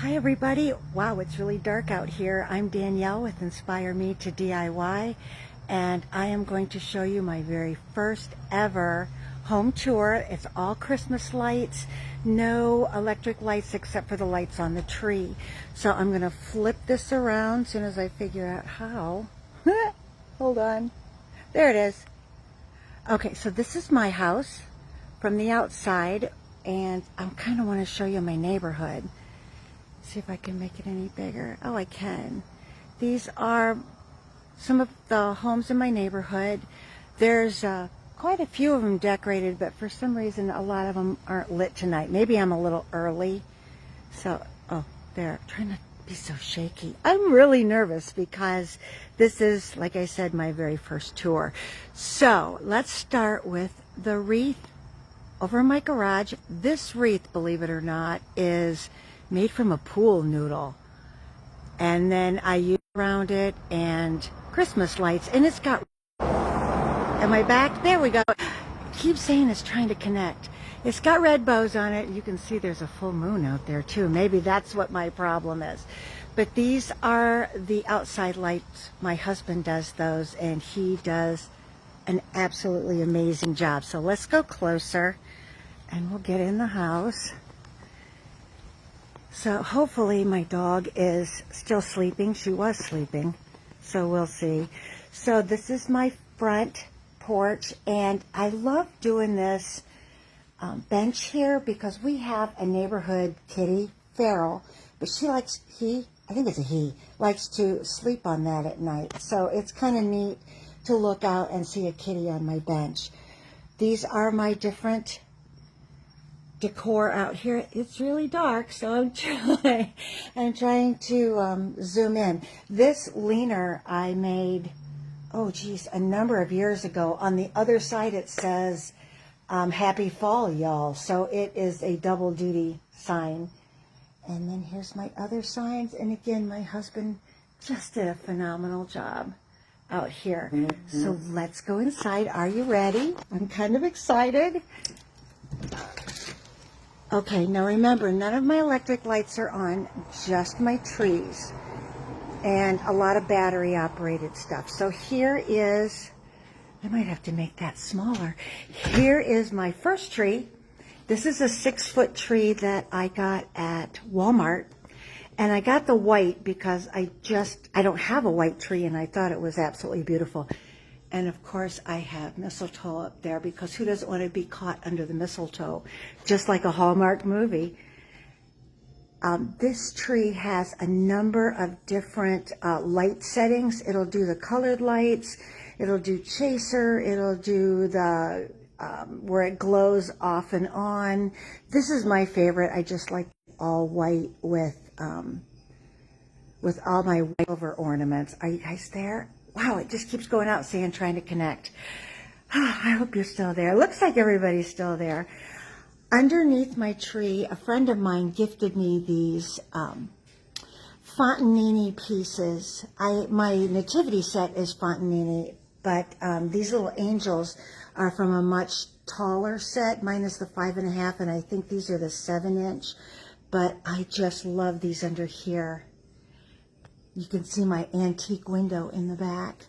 Hi everybody. Wow, it's really dark out here. I'm Danielle with Inspire Me to DIY, and I am going to show you my very first ever home tour. It's all Christmas lights, no electric lights except for the lights on the tree. So I'm going to flip this around as soon as I figure out how. Hold on. There it is. Okay, so this is my house from the outside, and I kind of want to show you my neighborhood. See if I can make it any bigger. Oh, I can. These are some of the homes in my neighborhood. There's quite a few of them decorated, but for some reason a lot of them aren't lit tonight. Maybe I'm a little early. So, oh, there. I'm trying to be so shaky. I'm really nervous because this is, like I said, my very first tour. So, let's start with the wreath over in my garage. This wreath, believe it or not, is made from a pool noodle, and then I use around it and Christmas lights, and it's got, am I back? There we go. Keep saying it's trying to connect. It's got red bows on it. You can see there's a full moon out there too. Maybe that's what my problem is. But these are the outside lights. My husband does those, and he does an absolutely amazing job. So let's go closer and we'll get in the house. So hopefully my dog is still sleeping. She was sleeping, so we'll see. So this is my front porch, and I love doing this bench here because we have a neighborhood kitty, Feral, but I think it's a he, likes to sleep on that at night. So it's kind of neat to look out and see a kitty on my bench. These are my different decor out here. It's really dark, so I'm trying to zoom in. This leaner I made, oh geez, a number of years ago. On the other side it says happy fall, y'all. So it is a double duty sign. And then here's my other signs, and again, my husband just did a phenomenal job out here. So let's go inside. Are you ready? I'm kind of excited. Okay, now remember, none of my electric lights are on, just my trees, and a lot of battery operated stuff. So here is, I might have to make that smaller. Here is my first tree. This is a 6-foot tree that I got at Walmart, and I got the white because I don't have a white tree, and I thought it was absolutely beautiful. And of course I have mistletoe up there because who doesn't want to be caught under the mistletoe, just like a Hallmark movie. This tree has a number of different light settings. It'll do the colored lights, it'll do chaser, it'll do the where it glows off and on. This is my favorite. I just like all white with all my white over ornaments. Are you guys there? Wow, it just keeps going out saying trying to connect. I hope you're still there. Looks like everybody's still there. Underneath my tree, a friend of mine gifted me these Fontanini pieces. My nativity set is Fontanini, but these little angels are from a much taller set. Mine is the 5.5, and I think these are the 7-inch. But I just love these under here. You can see my antique window in the back.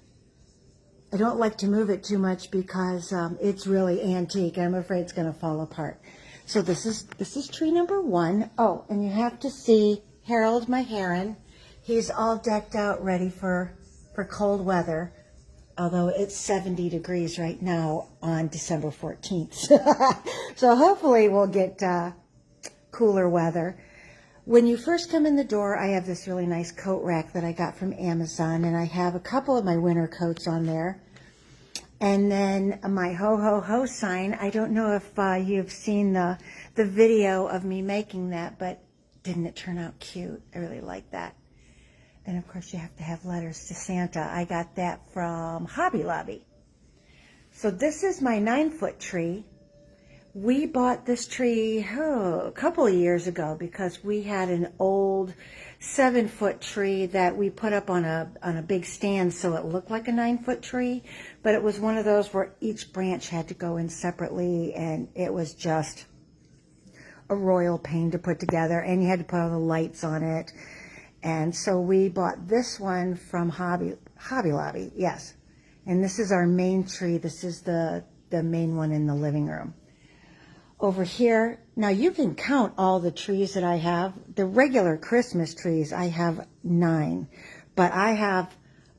I don't like to move it too much because it's really antique. I'm afraid it's going to fall apart. So this is tree number 1. Oh, and you have to see Harold, my heron. He's all decked out, ready for cold weather. Although it's 70 degrees right now on December 14th. So hopefully we'll get cooler weather. When you first come in the door, I have this really nice coat rack that I got from Amazon, and I have a couple of my winter coats on there. And then my ho ho ho sign. I don't know if you've seen the video of me making that, but didn't it turn out cute? I really like that. And of course you have to have letters to Santa. I got that from Hobby Lobby. So this is my 9-foot tree. We bought this tree a couple of years ago because we had an old 7-foot tree that we put up on a big stand so it looked like a 9-foot tree, but it was one of those where each branch had to go in separately, and it was just a royal pain to put together, and you had to put all the lights on it. And so we bought this one from Hobby Lobby, yes. And this is our main tree. This is the main one in the living room. Over here, now you can count all the trees that I have. The regular Christmas trees, I have 9. But I have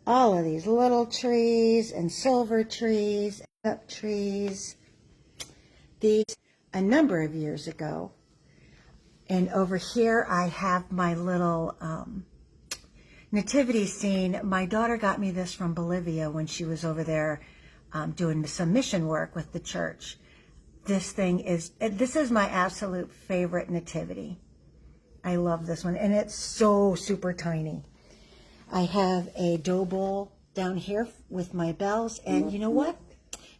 all of these little trees and silver trees, up trees. These a number of years ago. And over here I have my little nativity scene. My daughter got me this from Bolivia when she was over there doing some mission work with the church. This is my absolute favorite nativity. I love this one, and it's so super tiny. I have a dough bowl down here with my bells, and you know what?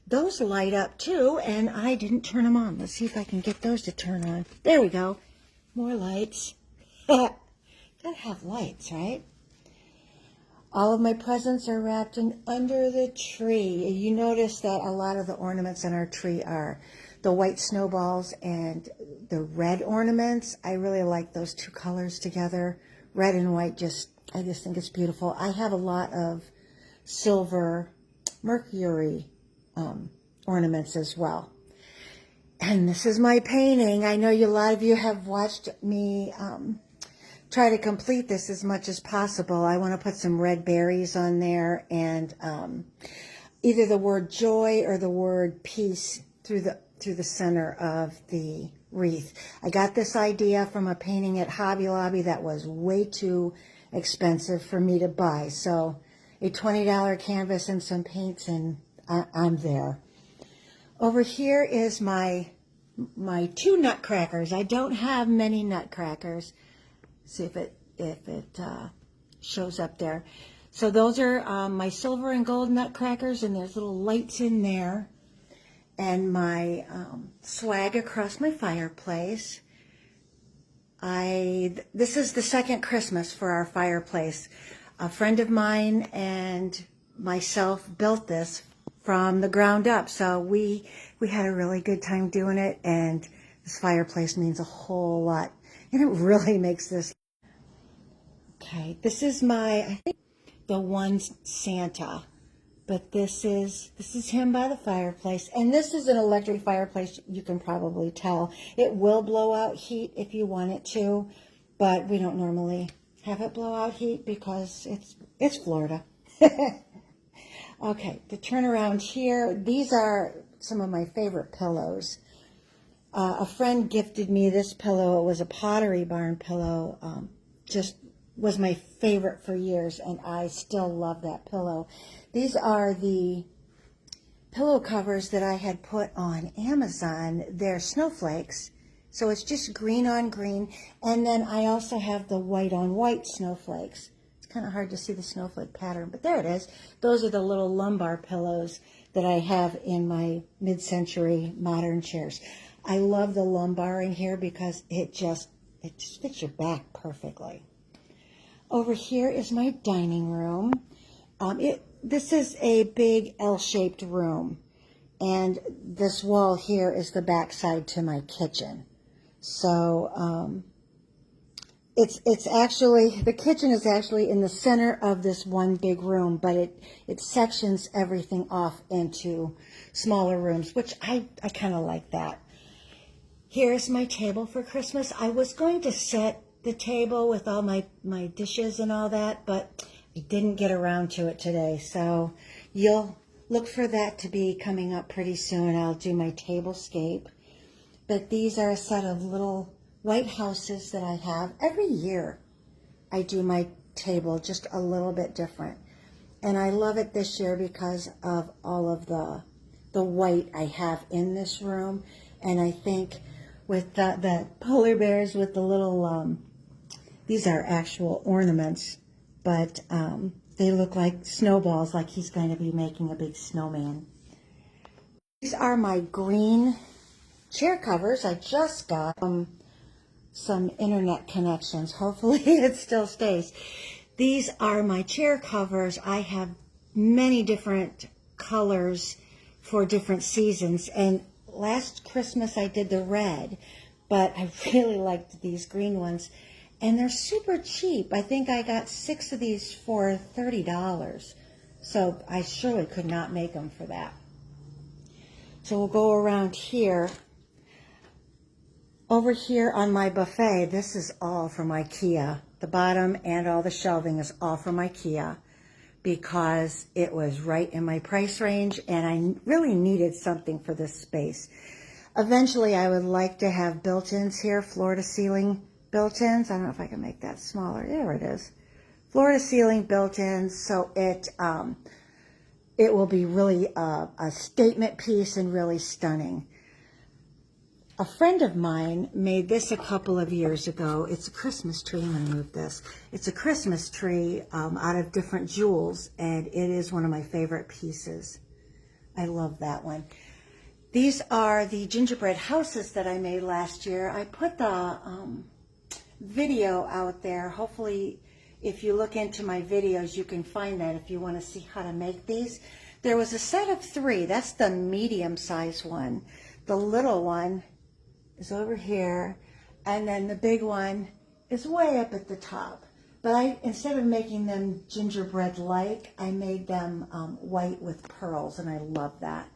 Those light up too, and I didn't turn them on. Let's see if I can get those to turn on. There we go. More lights. Gotta have lights, right? All of my presents are wrapped in under the tree. You notice that a lot of the ornaments on our tree are the white snowballs and the red ornaments. I really like those two colors together. Red and white, I just think it's beautiful. I have a lot of silver Mercury ornaments as well. And this is my painting. I know a lot of you have watched me try to complete this as much as possible. I want to put some red berries on there, and either the word joy or the word peace through the center of the wreath. I got this idea from a painting at Hobby Lobby that was way too expensive for me to buy. So a $20 canvas and some paints, and I'm there. Over here is my 2 nutcrackers. I don't have many nutcrackers. See if it shows up there. So those are my silver and gold nutcrackers, and there's little lights in there. And my swag across my fireplace. This is the second Christmas for our fireplace. A friend of mine and myself built this from the ground up. So we had a really good time doing it, and this fireplace means a whole lot. And it really makes this. Okay, this is I think the one Santa. But this is him by the fireplace. And this is an electric fireplace, you can probably tell. It will blow out heat if you want it to, but we don't normally have it blow out heat because it's Florida. Okay, to turn around here, these are some of my favorite pillows. A friend gifted me this pillow. It was a Pottery Barn pillow. Just was my favorite for years, and I still love that pillow. These are the pillow covers that I had put on Amazon. They're snowflakes, so it's just green on green. And then I also have the white on white snowflakes. It's kind of hard to see the snowflake pattern, but there it is. Those are the little lumbar pillows that I have in my mid-century modern chairs. I love the lumbar in here because it just fits your back perfectly. Over here is my dining room. This is a big L-shaped room, and this wall here is the backside to my kitchen. So it's actually, the kitchen is actually in the center of this one big room, but it sections everything off into smaller rooms, which I kind of like that. Here's my table for Christmas. I was going to set the table with all my dishes and all that, but I didn't get around to it today. So you'll look for that to be coming up pretty soon. I'll do my tablescape. But these are a set of little white houses that I have. Every year I do my table just a little bit different. And I love it this year because of all of the white I have in this room. And I think with the polar bears with the little, these are actual ornaments, but they look like snowballs, like he's going to be making a big snowman. These are my green chair covers. I just got some internet connections. Hopefully it still stays. These are my chair covers. I have many different colors for different seasons. And last Christmas I did the red, but I really liked these green ones. And they're super cheap. I think I got 6 of these for $30. So I surely could not make them for that. So we'll go around here. Over here on my buffet, this is all from IKEA. The bottom and all the shelving is all from IKEA because it was right in my price range and I really needed something for this space. Eventually, I would like to have built-ins here, floor-to-ceiling built-ins. I don't know if I can make that smaller. There it is. Floor-to-ceiling built-ins, so it will be really a statement piece and really stunning. A friend of mine made this a couple of years ago. It's a Christmas tree. I'm going to move this. It's a Christmas tree out of different jewels, and it is one of my favorite pieces. I love that one. These are the gingerbread houses that I made last year. I put the video out there. Hopefully, if you look into my videos, you can find that if you want to see how to make these. There was a set of 3. That's the medium-sized one. The little one is over here, and then the big one is way up at the top. But instead of making them gingerbread-like, I made them white with pearls, and I love that.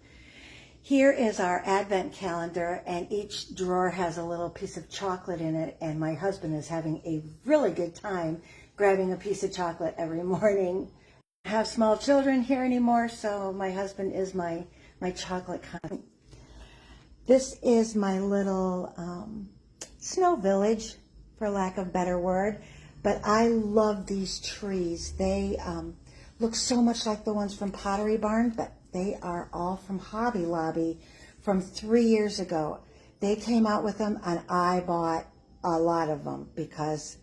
Here is our advent calendar, and each drawer has a little piece of chocolate in it, and my husband is having a really good time grabbing a piece of chocolate every morning. I don't have small children here anymore, so my husband is my chocolate kind. This is my little snow village, for lack of a better word, but I love these trees. They look so much like the ones from Pottery Barn, but they are all from Hobby Lobby from 3 years ago. They came out with them, and I bought a lot of them because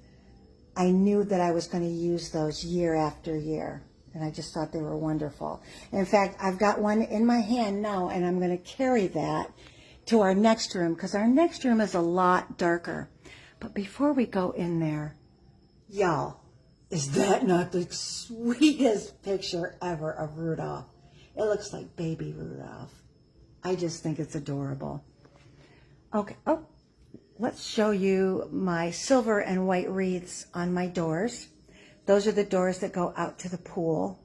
I knew that I was going to use those year after year, and I just thought they were wonderful. In fact, I've got one in my hand now, and I'm going to carry that to our next room because our next room is a lot darker. But before we go in there, y'all, is that not the sweetest picture ever of Rudolph? It looks like baby Rudolph. I just think it's adorable. Okay, let's show you my silver and white wreaths on my doors. Those are the doors that go out to the pool.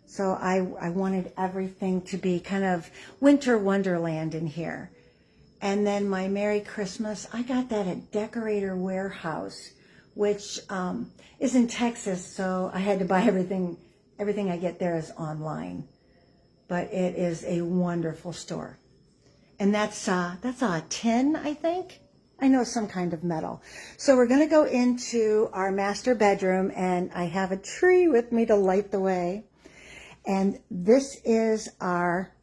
So I wanted everything to be kind of winter wonderland in here. And then my Merry Christmas, I got that at Decorator Warehouse, which is in Texas, so I had to buy everything. Everything I get there is online. But it is a wonderful store. And that's a tin, I think. I know, some kind of metal. So we're going to go into our master bedroom, and I have a tree with me to light the way. And this is our,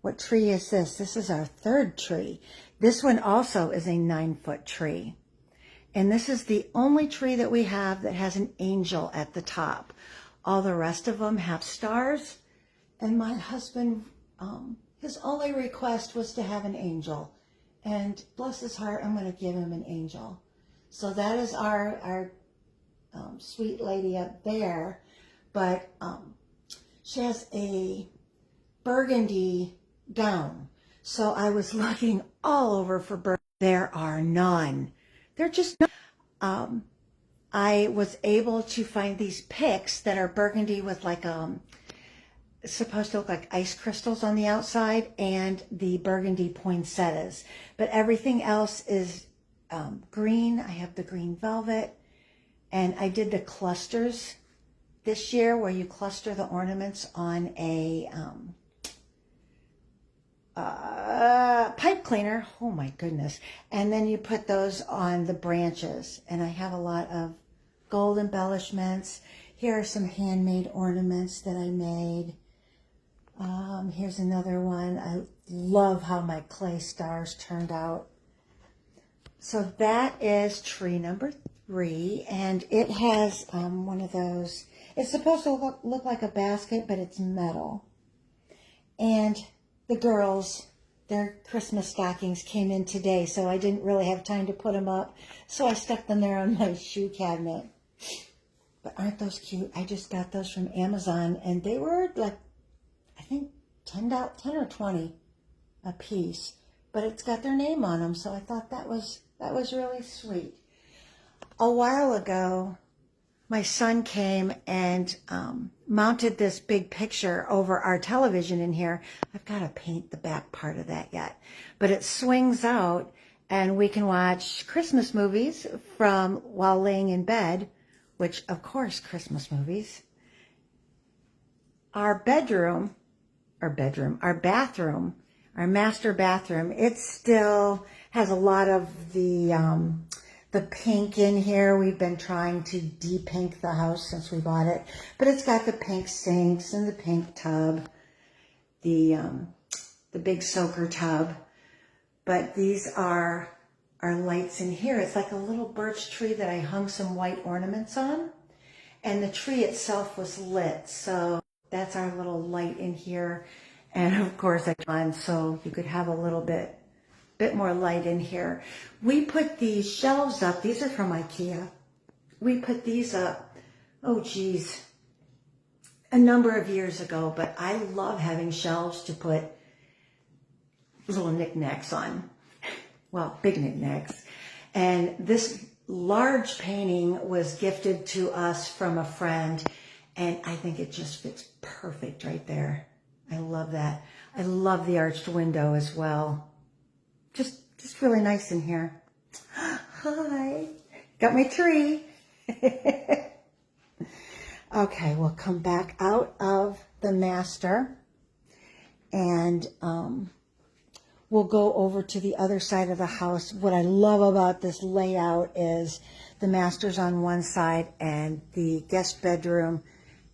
what tree is this? This is our 3rd tree. This one also is a 9-foot tree. And this is the only tree that we have that has an angel at the top. All the rest of them have stars. And my husband, his only request was to have an angel. And bless his heart, I'm going to give him an angel. So that is our sweet lady up there. But she has a burgundy gown. So I was looking all over for burgundy. There are none. They're just none. I was able to find these picks that are burgundy with like it's supposed to look like ice crystals on the outside, and the burgundy poinsettias. But everything else is green. I have the green velvet, and I did the clusters this year where you cluster the ornaments on a pipe cleaner. Oh my goodness. And then you put those on the branches. And I have a lot of gold embellishments. Here are some handmade ornaments that I made. Here's another one. I love how my clay stars turned out. So that is tree number 3, and it has one of those. It's supposed to look like a basket, but it's metal. And the girls, their Christmas stockings came in today, so I didn't really have time to put them up. So I stuck them there on my shoe cabinet. But aren't those cute? I just got those from Amazon, and they were like, I think 10 or 20 a piece. But it's got their name on them, so I thought that was That was really sweet. A while ago, my son came and mounted this big picture over our television in here. I've got to paint the back part of that yet. But it swings out and we can watch Christmas movies from while laying in bed, which of course, Christmas movies. Our bathroom, our master bathroom, it still has a lot of the pink in here. We've been trying to de-pink the house since we bought it, but it's got the pink sinks and the pink tub, the big soaker tub. But these are our lights in here. It's like a little birch tree that I hung some white ornaments on, and the tree itself was lit. So that's our little light in here. And of course I on so you could have a little bit more light in here. We put these shelves up. These are from IKEA. We put these up, oh geez, a number of years ago, but I love having shelves to put little knickknacks on. Well, big knickknacks. And this large painting was gifted to us from a friend, and I think it just fits perfect right there. I love that. I love the arched window as well. Just really nice in here. Hi. Got my tree. Okay, we'll come back out of the master and we'll go over to the other side of the house. What I love about this layout is the master's on one side and the guest bedroom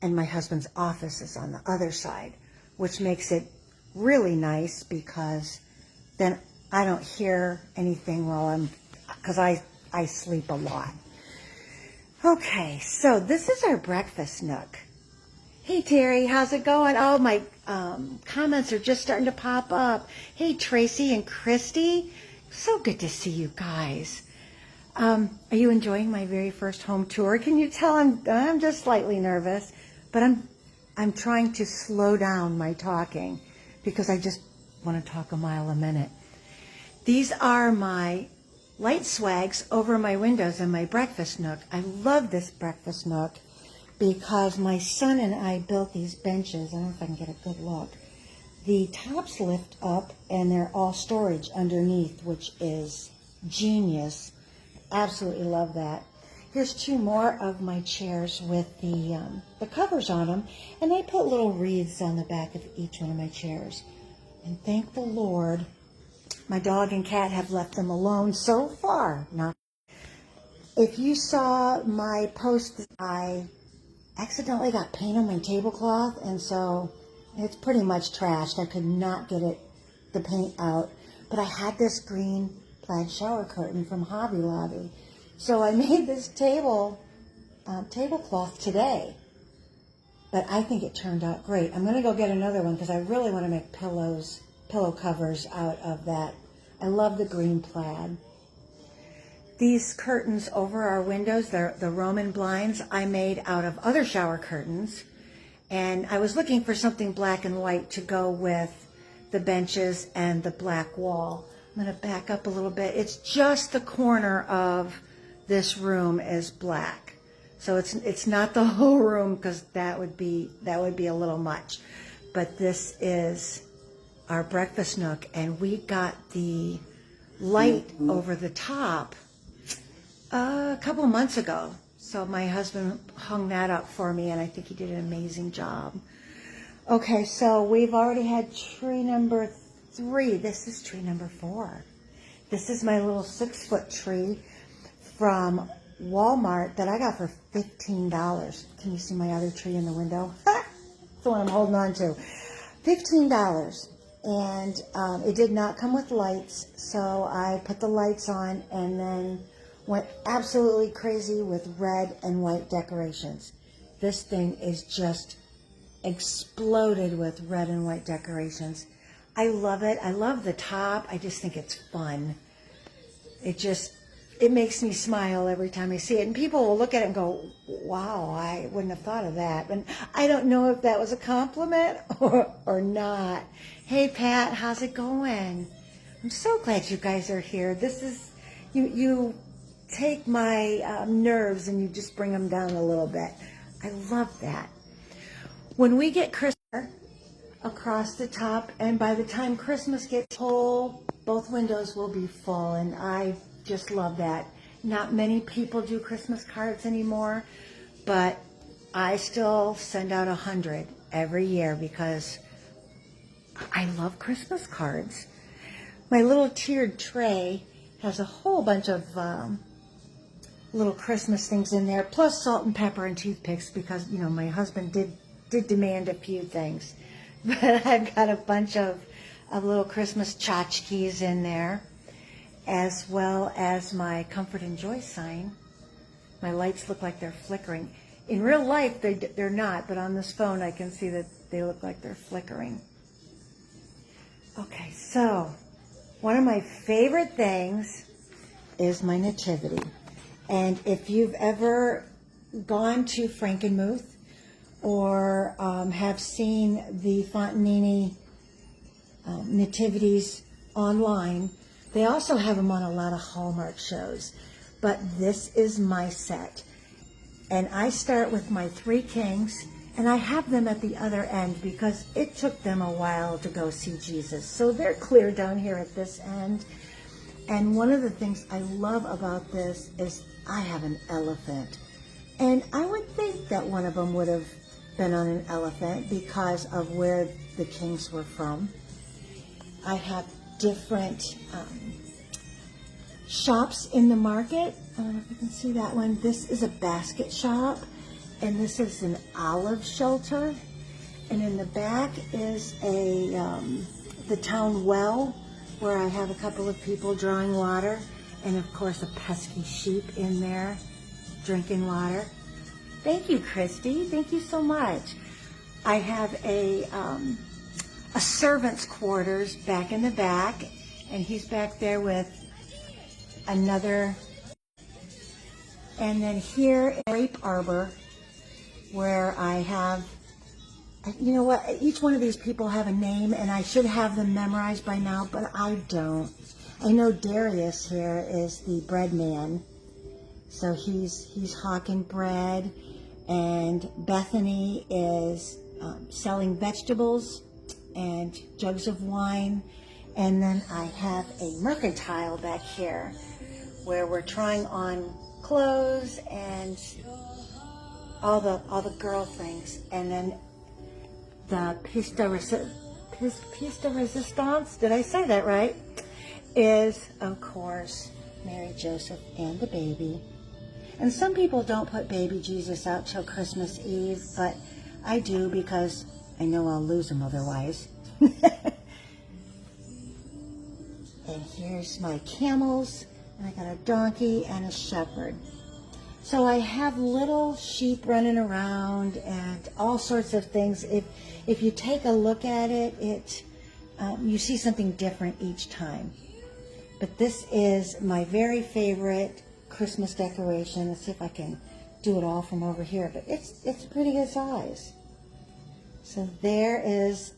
and my husband's office is on the other side, which makes it really nice because then I don't hear anything because I sleep a lot. Okay, so this is our breakfast nook. Hey Terry, how's it going? Oh, my comments are just starting to pop up. Hey Tracy and Christy, so good to see you guys. Are you enjoying my very first home tour? Can you tell I'm just slightly nervous, but I'm trying to slow down my talking because I just want to talk a mile a minute. These are my light swags over my windows in my breakfast nook. I love this breakfast nook because my son and I built these benches. I don't know if I can get a good look. The tops lift up and they're all storage underneath, which is genius. Absolutely love that. Here's two more of my chairs with the covers on them, and I put little wreaths on the back of each one of my chairs. And thank the Lord, my dog and cat have left them alone so far. Now, if you saw my post, I accidentally got paint on my tablecloth, and so it's pretty much trashed. I could not get the paint out, but I had this green plaid shower curtain from Hobby Lobby. So I made this tablecloth today, but I think it turned out great. I'm going to go get another one because I really want to make pillow covers out of that. I love the green plaid. These curtains over our windows, they're the Roman blinds I made out of other shower curtains, and I was looking for something black and white to go with the benches and the black wall. I'm going to back up a little bit. It's just the corner of this room is black, so it's not the whole room because that would be a little much. But this is our breakfast nook, and we got the light over the top a couple months ago. So my husband hung that up for me, and I think he did an amazing job. Okay, so we've already had tree number 3. This is tree number 4. This is my little 6-foot tree from Walmart that I got for $15. Can you see my other tree in the window? That's the one I'm holding on to. $15. And it did not come with lights, so I put the lights on and then went absolutely crazy with red and white decorations. This thing is just exploded with red and white decorations. I love it. I love the top. I just think it's fun. It makes me smile every time I see it. And people will look at it and go, wow, I wouldn't have thought of that. And I don't know if that was a compliment or not. Hey, Pat, how's it going? I'm so glad you guys are here. This is you take my nerves and you just bring them down a little bit. I love that. When we get Christmas across the top, and by the time Christmas gets full, both windows will be full, and I just love that. Not many people do Christmas cards anymore, but I still send out 100 every year because I love Christmas cards. My little tiered tray has a whole bunch of little Christmas things in there, plus salt and pepper and toothpicks because, you know, my husband did demand a few things. But I've got a bunch of little Christmas tchotchkes in there, as well as my Comfort and Joy sign. My lights look like they're flickering. In real life, they're not, but on this phone, I can see that they look like they're flickering. Okay, so one of my favorite things is my nativity. And if you've ever gone to Frankenmuth or have seen the Fontanini nativities online, they also have them on a lot of Hallmark shows. But this is my set. And I start with my 3 kings, and I have them at the other end because it took them a while to go see Jesus. So they're clear down here at this end. And one of the things I love about this is I have an elephant. And I would think that one of them would have been on an elephant because of where the kings were from. I have different shops in the market. I don't know if you can see that one. This is a basket shop, and this is an olive shelter. And in the back is the town well, where I have a couple of people drawing water, and of course a pesky sheep in there drinking water. Thank you, Christy. Thank you so much. I have a servant's quarters back in the back, and he's back there with another. And then here is grape arbor, where I have, you know what, each one of these people have a name, and I should have them memorized by now, but I don't. I know Darius here is the bread man, so he's hawking bread, and Bethany is selling vegetables and jugs of wine, and then I have a mercantile back here where we're trying on clothes and all the girl things, and then the piece de resistance, did I say that right, is, of course, Mary, Joseph, and the baby. And some people don't put baby Jesus out till Christmas Eve, but I do because I know I'll lose him otherwise. And here's my camels, and I got a donkey and a shepherd. So I have little sheep running around and all sorts of things. If you take a look at it, you see something different each time. But this is my very favorite Christmas decoration. Let's see if I can do it all from over here. But it's a pretty good size. So there is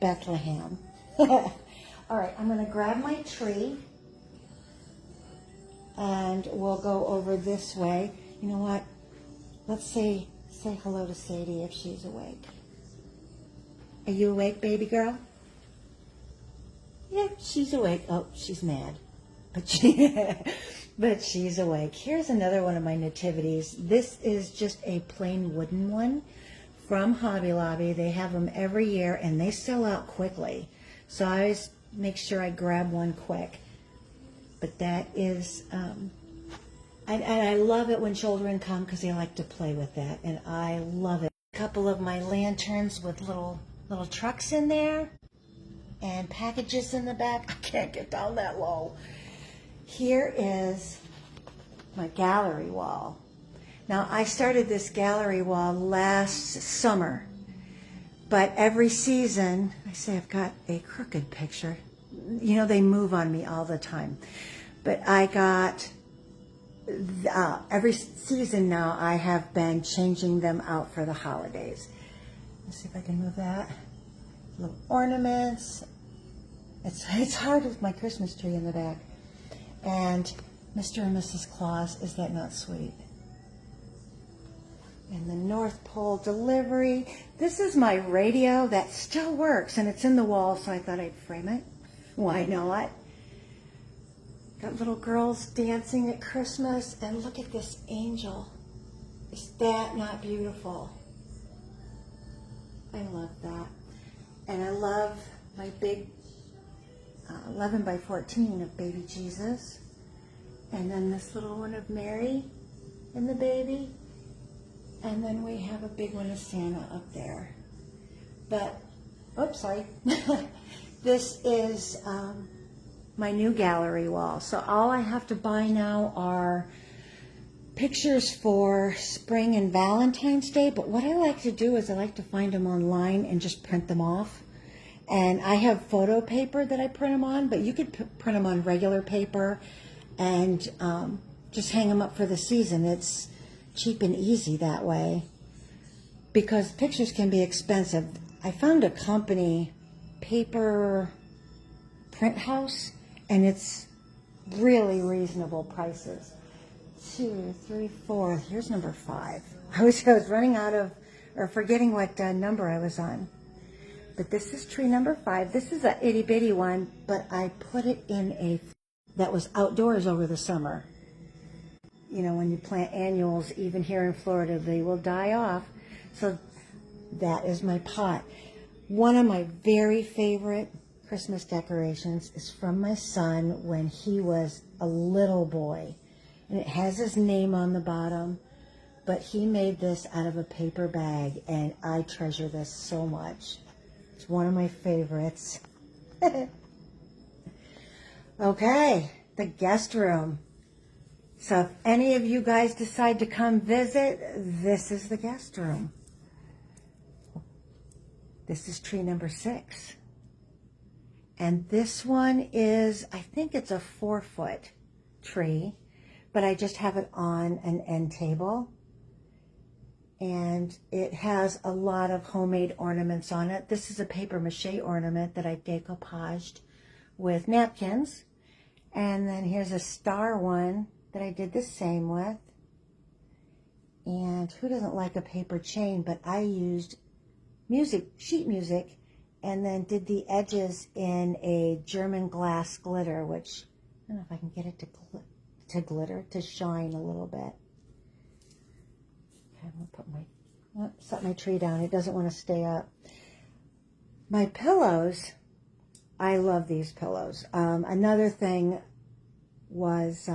Bethlehem. All right, I'm going to grab my tree, and we'll go over this way. You know what? Let's say hello to Sadie if she's awake. Are you awake, baby girl? Yeah, she's awake. Oh, she's mad. But she's awake. Here's another one of my nativities. This is just a plain wooden one from Hobby Lobby. They have them every year, and they sell out quickly. So I always make sure I grab one quick. But that is, and I love it when children come because they like to play with that, and I love it. A couple of my lanterns with little trucks in there and packages in the back. I can't get down that low. Here is my gallery wall. Now, I started this gallery wall last summer, but every season, I say I've got a crooked picture. You know, they move on me all the time. But I got, every season now, I have been changing them out for the holidays. Let's see if I can move that. Little ornaments. It's hard with my Christmas tree in the back. And Mr. and Mrs. Claus. Is that not sweet? And the North Pole delivery. This is my radio that still works, and it's in the wall, so I thought I'd frame it. Why not? Got little girls dancing at Christmas, and look at this angel. Is that not beautiful? I love that. And I love my big 11 by 14 of baby Jesus. And then this little one of Mary and the baby. And then we have a big one of Santa up there. But, oops, sorry. This is my new gallery wall. So all I have to buy now are pictures for spring and Valentine's Day. But what I like to do is I like to find them online and just print them off. And I have photo paper that I print them on, but you could print them on regular paper and just hang them up for the season. It's cheap and easy that way because pictures can be expensive. I found a company, Paper Print House, and it's really reasonable prices. 2, 3, 4. Here's number 5. I was running out of, or forgetting what number I was on. But this is tree number 5. This is a itty bitty one, but I put it in a that was outdoors over the summer. You know, when you plant annuals, even here in Florida, they will die off. So that is my pot. One of my very favorite Christmas decorations is from my son when he was a little boy. And it has his name on the bottom, but he made this out of a paper bag, and I treasure this so much. It's one of my favorites. Okay, the guest room. So if any of you guys decide to come visit, this is the guest room. This is tree number 6. And this one is, I think it's a 4-foot tree, but I just have it on an end table. And it has a lot of homemade ornaments on it. This is a paper mache ornament that I decoupaged with napkins. And then here's a star one that I did the same with. And who doesn't like a paper chain? But I used sheet music, and then did the edges in a German glass glitter, which I don't know if I can get it to glitter, to shine a little bit. Okay, I'm gonna set my tree down. It doesn't want to stay up. My pillows, I love these pillows. Another thing was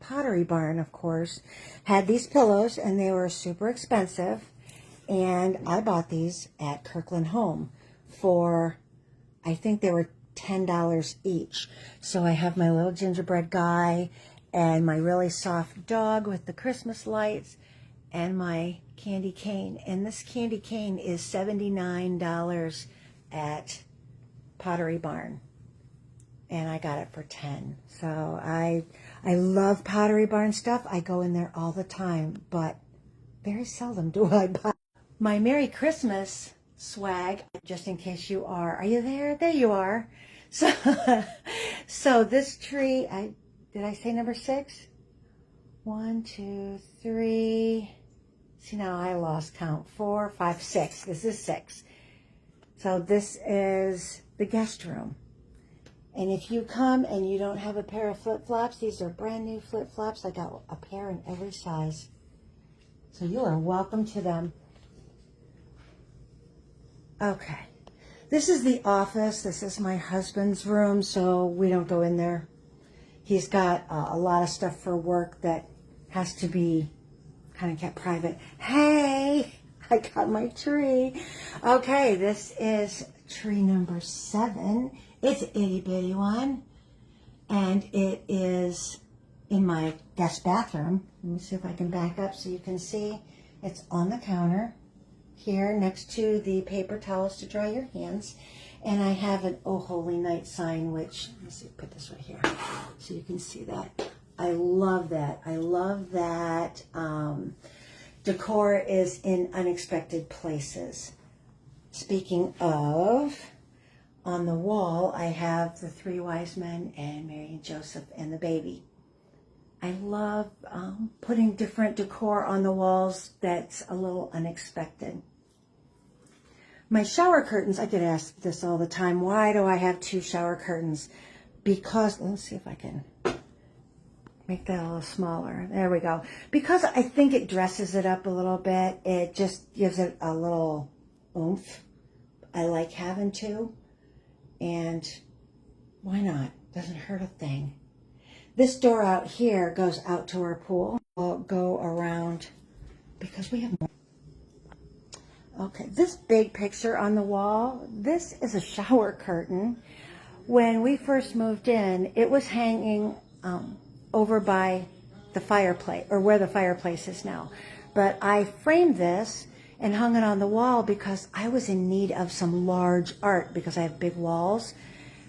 Pottery Barn, of course, had these pillows, and they were super expensive. And I bought these at Kirkland Home for, I think they were $10 each. So I have my little gingerbread guy and my really soft dog with the Christmas lights and my candy cane. And this candy cane is $79 at Pottery Barn. And I got it for $10. So I love Pottery Barn stuff. I go in there all the time, but very seldom do I buy my Merry Christmas swag, just in case you are you there? There you are. So this tree, did I say number 6? 1, 2, 3. See, now I lost count. 4, 5, 6. This is 6. So this is the guest room. And if you come and you don't have a pair of flip-flops, these are brand new flip-flops. I got a pair in every size. So you are welcome to them. Okay. This is the office. This is my husband's room, so we don't go in there. He's got a lot of stuff for work that has to be kind of kept private. Hey, I got my tree. Okay, this is tree number 7. It's an itty bitty one, and it is in my guest bathroom. Let me see if I can back up so you can see. It's on the counter here next to the paper towels to dry your hands. And I have an Oh Holy Night sign, which, let me see, put this right here so you can see that. I love that. I love that decor is in unexpected places. Speaking of, on the wall, I have the 3 wise men and Mary and Joseph and the baby. I love putting different decor on the walls that's a little unexpected. My shower curtains, I get asked this all the time. Why do I have 2 shower curtains? Because, let's see if I can make that a little smaller. There we go. Because I think it dresses it up a little bit. It just gives it a little oomph. I like having 2. And why not? Doesn't hurt a thing. This door out here goes out to our pool. We'll go around because we have more. Okay, this big picture on the wall, this is a shower curtain. When we first moved in, it was hanging over by the fireplace, or where the fireplace is now. But I framed this and hung it on the wall because I was in need of some large art, because I have big walls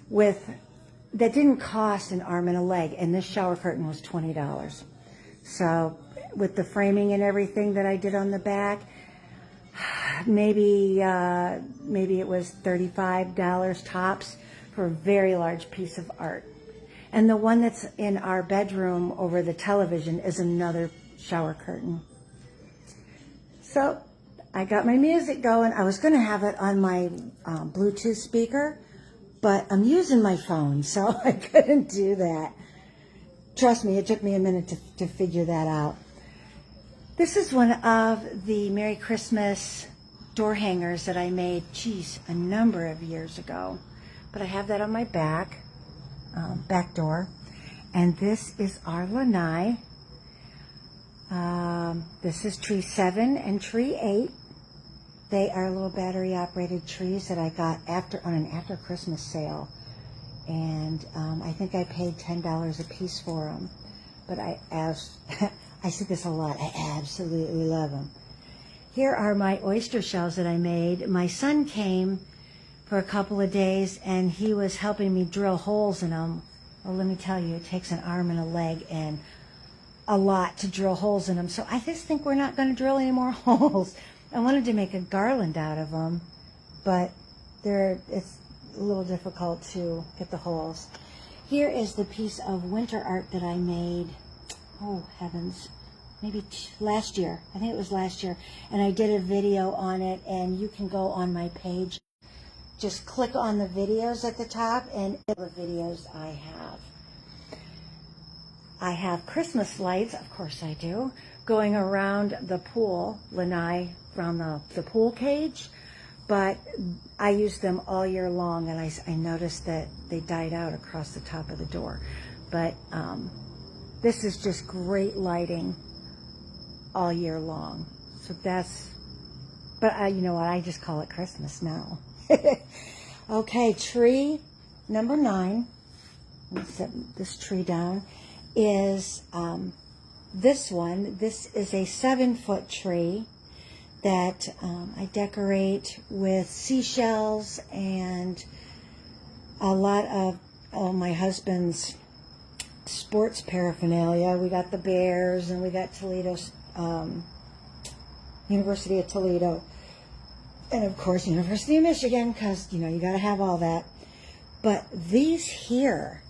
that didn't cost an arm and a leg, and this shower curtain was $20. So with the framing and everything that I did on the back, maybe it was $35 tops for a very large piece of art. And the one that's in our bedroom over the television is another shower curtain. So I got my music going. I was going to have it on my Bluetooth speaker, but I'm using my phone, so I couldn't do that. Trust me, it took me a minute to figure that out. This is one of the Merry Christmas door hangers that I made, a number of years ago. But I have that on my back door. And this is our lanai. This is tree 7 and tree 8. They are little battery operated trees that I got on an after Christmas sale. And I think I paid $10 a piece for them. But I see this a lot. I absolutely love them. Here are my oyster shells that I made. My son came for a couple of days and he was helping me drill holes in them. Well, let me tell you, it takes an arm and a leg and a lot to drill holes in them. So I just think we're not going to drill any more holes. I wanted to make a garland out of them, but it's a little difficult to get the holes. Here is the piece of winter art that I made. Oh, heavens. Maybe last year. I think it was last year. And I did a video on it, and you can go on my page. Just click on the videos at the top, and the videos I have. I have Christmas lights, of course I do, going around the pool, lanai, around the pool cage. But I use them all year long, and I noticed that they died out across the top of the door. But this is just great lighting all year long. So but you know what, I just call it Christmas now. Okay, tree number 9, let me set this tree down, is this one. This is a 7-foot tree that I decorate with seashells and a lot of my husband's sports paraphernalia. We got the Bears, and we got Toledo's University of Toledo, and of course University of Michigan, because you got to have all that. But these here,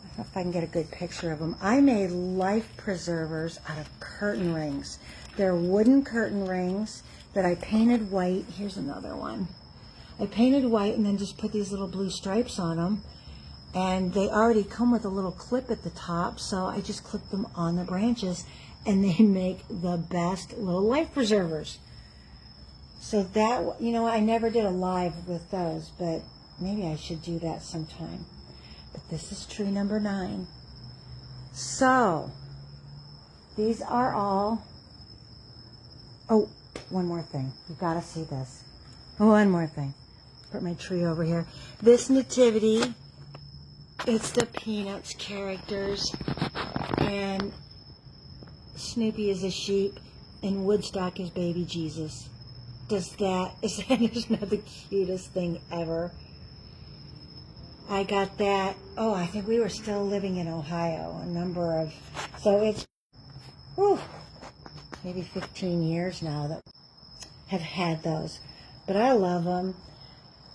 I don't know if I can get a good picture of them. I made life preservers out of curtain rings. They're wooden curtain rings that I painted white. Here's another one. I painted white and then just put these little blue stripes on them. And they already come with a little clip at the top, so I just clip them on the branches, and they make the best little life preservers. So that, I never did a live with those, but maybe I should do that sometime. But this is tree number 9. So, these are all... Oh, one more thing. You've got to see this. One more thing. Put my tree over here. This nativity, it's the Peanuts characters. And Snoopy is a sheep. And Woodstock is baby Jesus. Is that just not the cutest thing ever? I got that. Oh, I think we were still living in Ohio. So it's... Whew, maybe 15 years now that have had those. But I love them.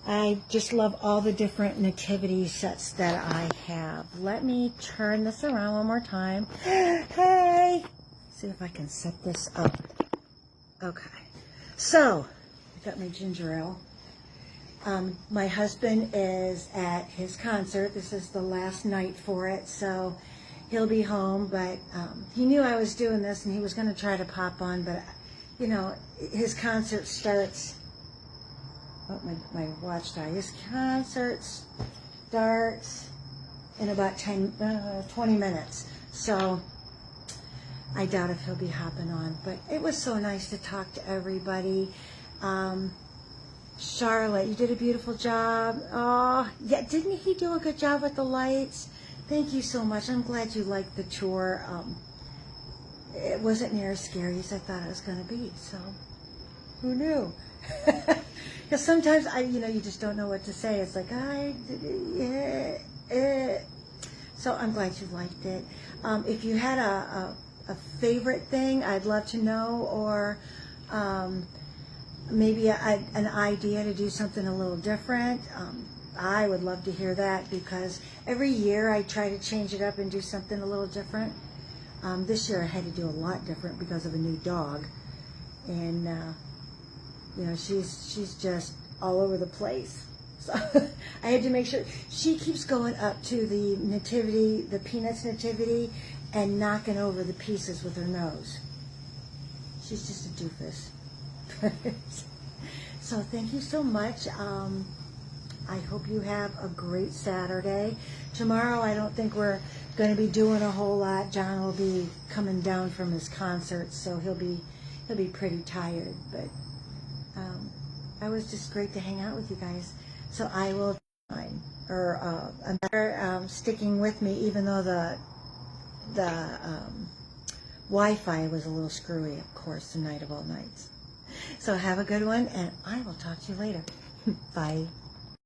I just love all the different nativity sets that I have. Let me turn this around one more time. Hey! See if I can set this up. Okay. So, I got my ginger ale. My husband is at his concert. This is the last night for it, so he'll be home. But he knew I was doing this, and he was going to try to pop on. But, you know, his concert starts... Oh, my watch died. His concert starts in about 20 minutes. So I doubt if he'll be hopping on. But it was so nice to talk to everybody. Charlotte, you did a beautiful job. Oh, yeah, didn't he do a good job with the lights? Thank you so much. I'm glad you liked the tour. It wasn't near as scary as I thought it was going to be, so who knew? Because sometimes, you just don't know what to say. It's like, So I'm glad you liked it. If you had a favorite thing, I'd love to know, or maybe an idea to do something a little different. I would love to hear that, because every year I try to change it up and do something a little different. This year I had to do a lot different because of a new dog, and she's just all over the place. So I had to make sure. She keeps going up to the nativity, the Peanuts nativity, and knocking over the pieces with her nose. She's just a doofus. So thank you so much. I hope you have a great Saturday. Tomorrow I don't think we're going to be doing a whole lot. John will be coming down from his concert, so he'll be pretty tired. But it was just great to hang out with you guys. So I will sticking with me, even though the Wi-Fi was a little screwy, of course, the night of all nights. So have a good one, and I will talk to you later. Bye.